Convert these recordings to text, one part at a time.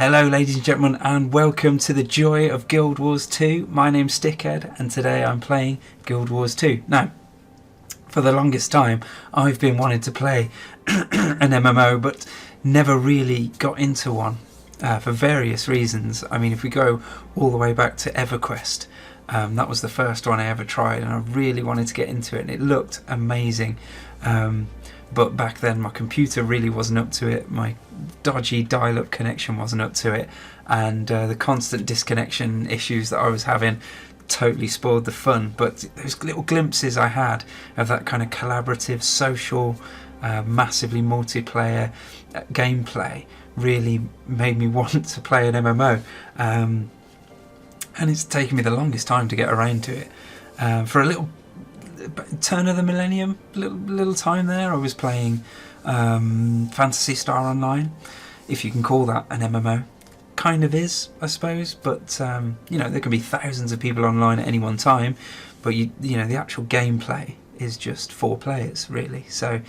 Hello ladies and gentlemen, and welcome to the joy of Guild Wars 2. My name's Stickhead and today I'm playing Guild Wars 2. Now, for the longest time I've been wanting to play an MMO but never really got into one for various reasons. I mean, if we go all the way back to EverQuest, that was the first one I ever tried and I really wanted to get into it and it looked amazing. But back then my computer really wasn't up to it, my dodgy dial-up connection wasn't up to it, and the constant disconnection issues that I was having totally spoiled the fun. But those little glimpses I had of that kind of collaborative, social, massively multiplayer gameplay really made me want to play an MMO, and it's taken me the longest time to get around to it. For a little turn of the millennium, little time there, I was playing Phantasy Star Online, if you can call that an MMO. Kind of is, I suppose, but you know, there can be thousands of people online at any one time, but you know, the actual gameplay is just 4 players really. So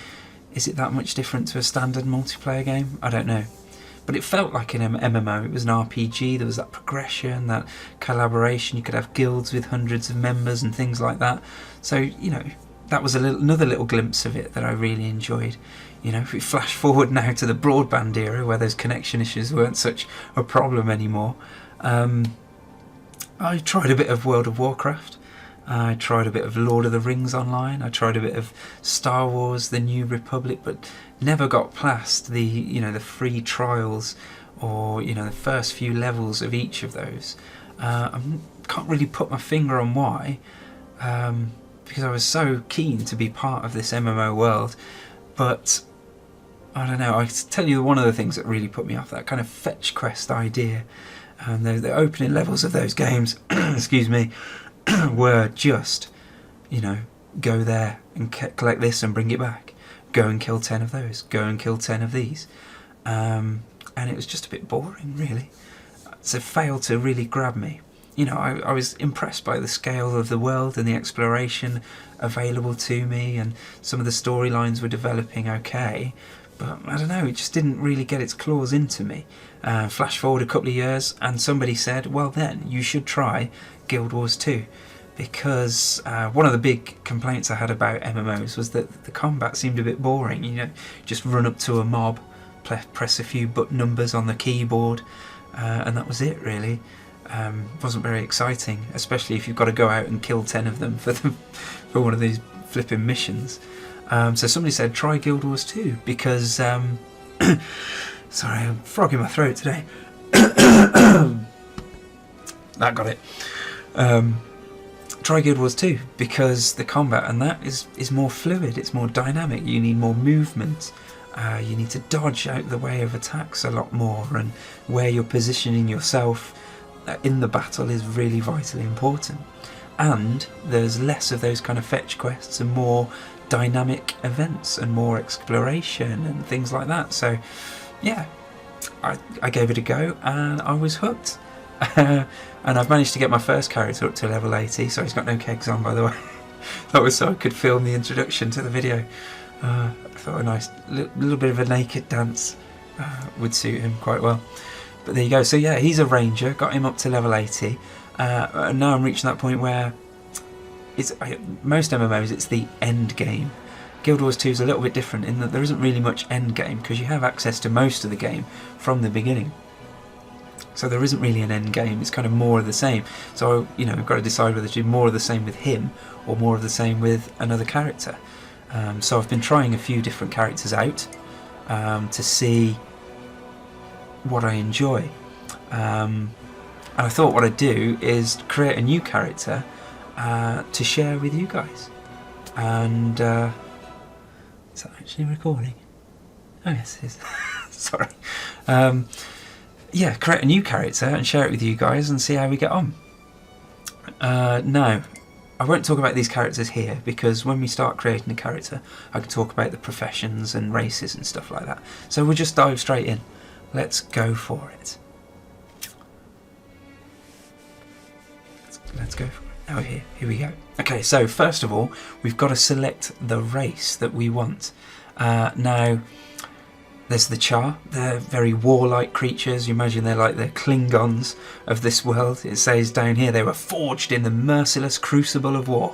is it that much different to a standard multiplayer game? I don't know. But it felt like an MMO. It was an RPG, there was that progression, that collaboration, you could have guilds with hundreds of members and things like that. So, you know, that was another little glimpse of it that I really enjoyed. You know, if we flash forward now to the broadband era where those connection issues weren't such a problem anymore, I tried a bit of World of Warcraft. I tried a bit of Lord of the Rings Online. I tried a bit of Star Wars: The New Republic, but never got past the, you know, the free trials or, you know, the first few levels of each of those. I can't really put my finger on why, because I was so keen to be part of this MMO world. But I don't know. I can tell you one of the things that really put me off, that kind of fetch quest idea. And the opening levels of those games, excuse me, were just, you know, go there and collect this and bring it back. Go and kill 10 of those. Go and kill 10 of these. And it was just a bit boring, really. So it failed to really grab me. You know, I was impressed by the scale of the world and the exploration available to me, and some of the storylines were developing okay. But I don't know, it just didn't really get its claws into me. Flash forward a couple of years and somebody said, well then, you should try Guild Wars 2. Because one of the big complaints I had about MMOs was that the combat seemed a bit boring. You know, just run up to a mob, press a few button numbers on the keyboard, and that was it really. Wasn't very exciting, especially if you've got to go out and kill 10 of them for one of these flipping missions. So somebody said try Guild Wars 2 because sorry, I'm frogging my throat today. That got it. Try Guild Wars 2 because the combat and that is more fluid, it's more dynamic, you need more movement, you need to dodge out the way of attacks a lot more, and where you're positioning yourself in the battle is really vitally important. And there's less of those kind of fetch quests and more dynamic events and more exploration and things like that. So yeah, I gave it a go and I was hooked. And I've managed to get my first character up to level 80, so he's got no kegs on, by the way. That was so I could film the introduction to the video. I thought a nice little bit of a naked dance would suit him quite well. But there you go. So yeah, he's a ranger, got him up to level 80, and now I'm reaching that point where it's most MMOs, it's the end game. Guild Wars 2 is a little bit different in that there isn't really much end game because you have access to most of the game from the beginning. So there isn't really an end game, it's kind of more of the same. So, you know, I've got to decide whether to do more of the same with him or more of the same with another character. So I've been trying a few different characters out to see what I enjoy. And I thought what I'd do is create a new character to share with you guys. And is that actually recording? Oh yes it is. Sorry. Yeah, create a new character and share it with you guys and see how we get on. Now, I won't talk about these characters here because when we start creating a character, I can talk about the professions and races and stuff like that. So we'll just dive straight in. Let's go for it. Let's go for it. Oh, here we go. Okay, so first of all, we've got to select the race that we want. Now, There's the Char. They're very warlike creatures. You imagine they're like the Klingons of this world. It says down here they were forged in the merciless crucible of war.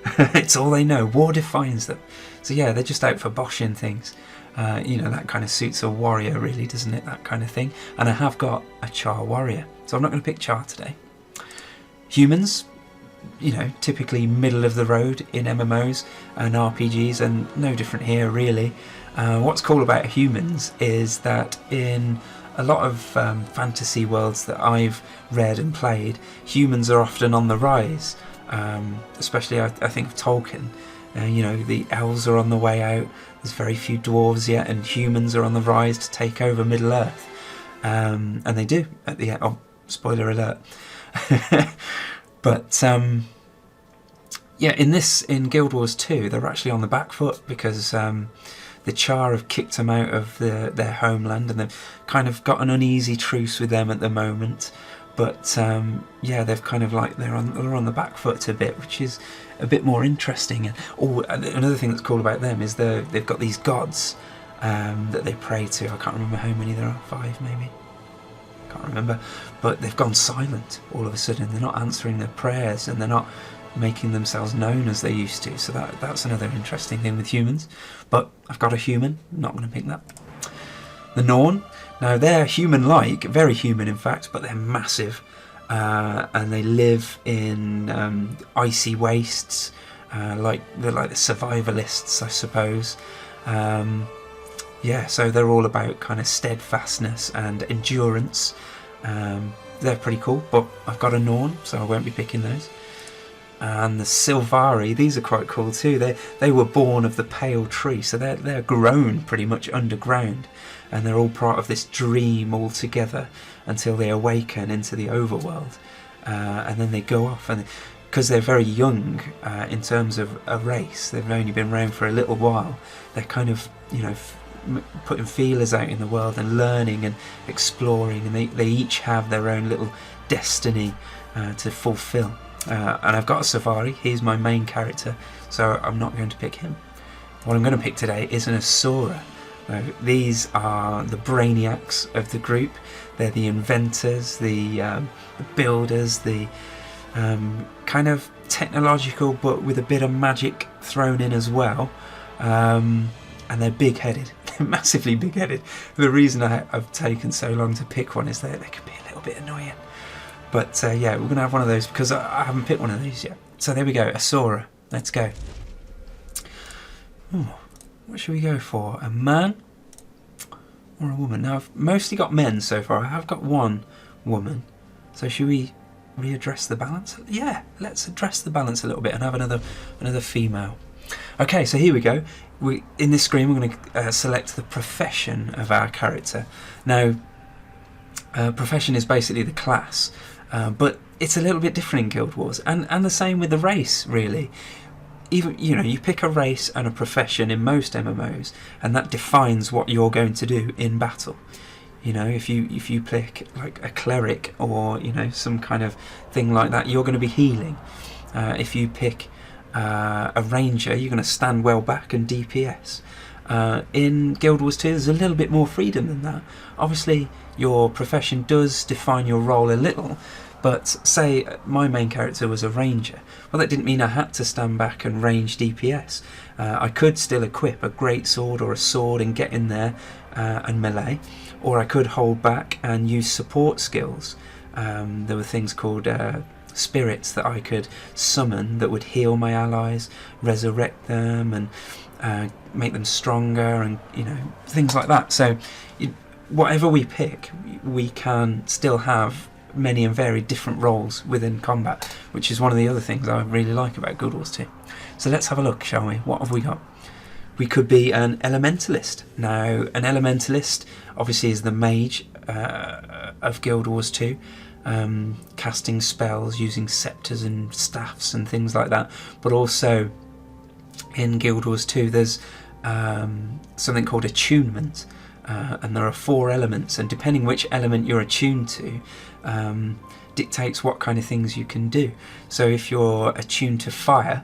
It's all they know. War defines them. So yeah, they're just out for boshing things. That kind of suits a warrior, really, doesn't it? That kind of thing. And I have got a Char warrior, so I'm not going to pick Char today. Humans, typically middle of the road in MMOs and RPGs, and no different here, really. What's cool about humans is that in a lot of fantasy worlds that I've read and played, humans are often on the rise. Especially, I think of Tolkien. The elves are on the way out. There's very few dwarves yet, and humans are on the rise to take over Middle Earth. And they do at the end. Oh, spoiler alert. But in Guild Wars 2, they're actually on the back foot because the Char have kicked them out of their homeland, and they've kind of got an uneasy truce with them at the moment. But they've kind of like they're on the back foot a bit, which is a bit more interesting. And another thing that's cool about them is they've got these gods that they pray to. I can't remember how many there are, 5 maybe. Can't remember. But they've gone silent all of a sudden. They're not answering their prayers, and they're not making themselves known as they used to. So that's another interesting thing with humans. But I've got a human. I'm not going to pick that. The Norn. Now they're human-like, very human in fact, but they're massive, and they live in icy wastes, they're like the survivalists, I suppose. So they're all about kind of steadfastness and endurance. They're pretty cool, but I've got a Norn, so I won't be picking those. And the Silvari, these are quite cool too. They were born of the pale tree, so they're grown pretty much underground, and they're all part of this dream all together until they awaken into the overworld, and then they go off. And because they're very young in terms of a race, they've only been around for a little while. They're kind of putting feelers out in the world and learning and exploring, and they each have their own little destiny to fulfill. And I've got a Silvari. He's my main character, so I'm not going to pick him. What I'm going to pick today is an Asura. Now, these are the brainiacs of the group. They're the inventors, the builders, the kind of technological but with a bit of magic thrown in as well. And they're big-headed. They're massively big-headed. The reason I've taken so long to pick one is that they can be a little bit annoying. But we're going to have one of those because I haven't picked one of these yet. So there we go, Asura. Let's go. Ooh, what should we go for? A man or a woman? Now, I've mostly got men so far. I have got one woman. So should we readdress the balance? Yeah, let's address the balance a little bit and have another female. Okay, so here we go. In this screen, we're going to select the profession of our character. Now, profession is basically the class. But it's a little bit different in Guild Wars, and the same with the race, really. Even you pick a race and a profession in most MMOs, and that defines what you're going to do in battle. If you pick like a cleric or some kind of thing like that, you're going to be healing. If you pick a ranger, you're going to stand well back and DPS. In Guild Wars 2, there's a little bit more freedom than that. Obviously, your profession does define your role a little, but say my main character was a ranger. Well, that didn't mean I had to stand back and range DPS. I could still equip a great sword or a sword and get in there and melee, or I could hold back and use support skills. There were things called spirits that I could summon that would heal my allies, resurrect them, and make them stronger, and things like that. So whatever we pick, we can still have many and varied different roles within combat, which is one of the other things I really like about Guild Wars 2. So let's have a look, shall we? What have we got? We could be an elementalist. Now, an elementalist obviously is the mage of Guild Wars 2, casting spells using scepters and staffs and things like that. But also in Guild Wars 2 there's something called attunement, and there are 4 elements, and depending which element you're attuned to dictates what kind of things you can do. So if you're attuned to fire,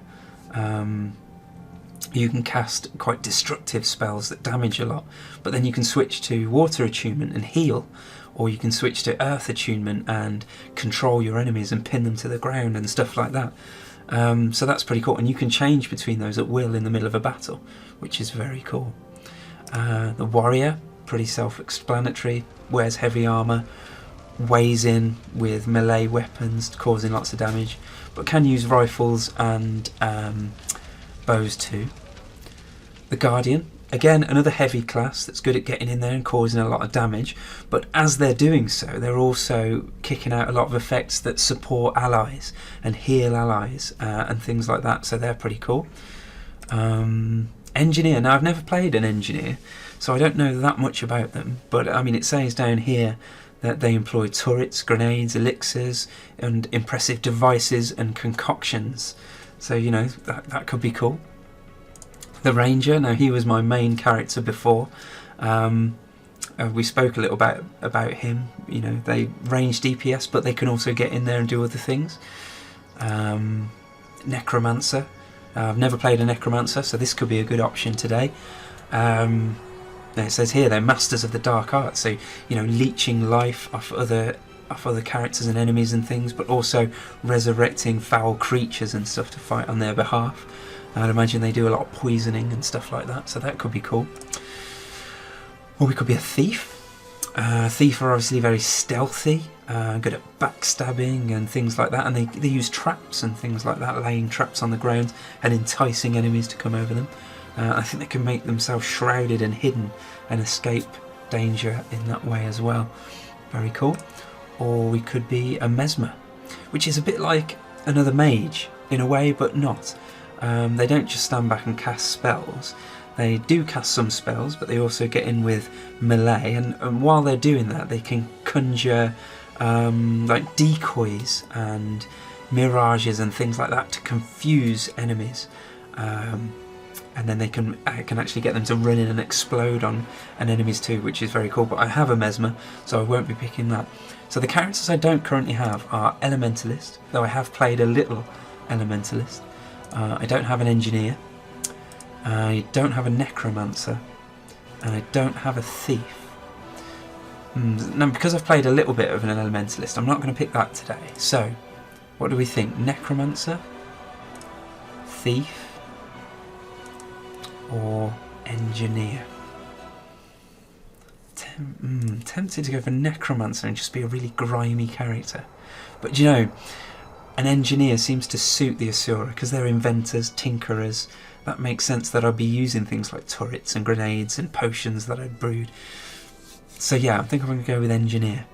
you can cast quite destructive spells that damage a lot, but then you can switch to water attunement and heal, or you can switch to earth attunement and control your enemies and pin them to the ground and stuff like that. So that's pretty cool, and you can change between those at will in the middle of a battle, which is very cool. The warrior, pretty self-explanatory, wears heavy armour, weighs in with melee weapons, causing lots of damage, but can use rifles and bows too. The guardian, again another heavy class that's good at getting in there and causing a lot of damage, but as they're doing so, they're also kicking out a lot of effects that support allies and heal allies and things like that, so they're pretty cool. Engineer, now I've never played an engineer, so I don't know that much about them, but I mean it says down here that they employ turrets, grenades, elixirs and impressive devices and concoctions, so you know that could be cool. The ranger, now he was my main character before. We spoke a little about him. You know, they range DPS, but they can also get in there and do other things. Necromancer, I've never played a necromancer, so this could be a good option today. It says here they're masters of the dark arts, so you know, leeching life off other characters and enemies and things, but also resurrecting foul creatures and stuff to fight on their behalf. I'd imagine they do a lot of poisoning and stuff like that, so that could be cool. Or we could be a thief. Thief are obviously very stealthy, good at backstabbing and things like that, and they use traps and things like that, laying traps on the ground and enticing enemies to come over them. I think they can make themselves shrouded and hidden and escape danger in that way as well. Very cool. Or we could be a mesmer, which is a bit like another mage in a way, but not. They don't just stand back and cast spells. They do cast some spells, but they also get in with melee, and while they're doing that they can conjure like decoys and mirages and things like that to confuse enemies, and then they can actually get them to run in and explode on enemies too, which is very cool. But I have a mesmer, so I won't be picking that. So the characters I don't currently have are Elementalist, though I have played a little Elementalist. I don't have an engineer, I don't have a necromancer, and I don't have a thief. Now, because I've played a little bit of an elementalist, I'm not going to pick that today. So, what do we think? Necromancer, thief, or engineer? Tempted to go for necromancer and just be a really grimy character, but you know, an engineer seems to suit the Asura because they're inventors, tinkerers. That makes sense that I'd be using things like turrets and grenades and potions that I'd brewed. So yeah, I think I'm going to go with engineer.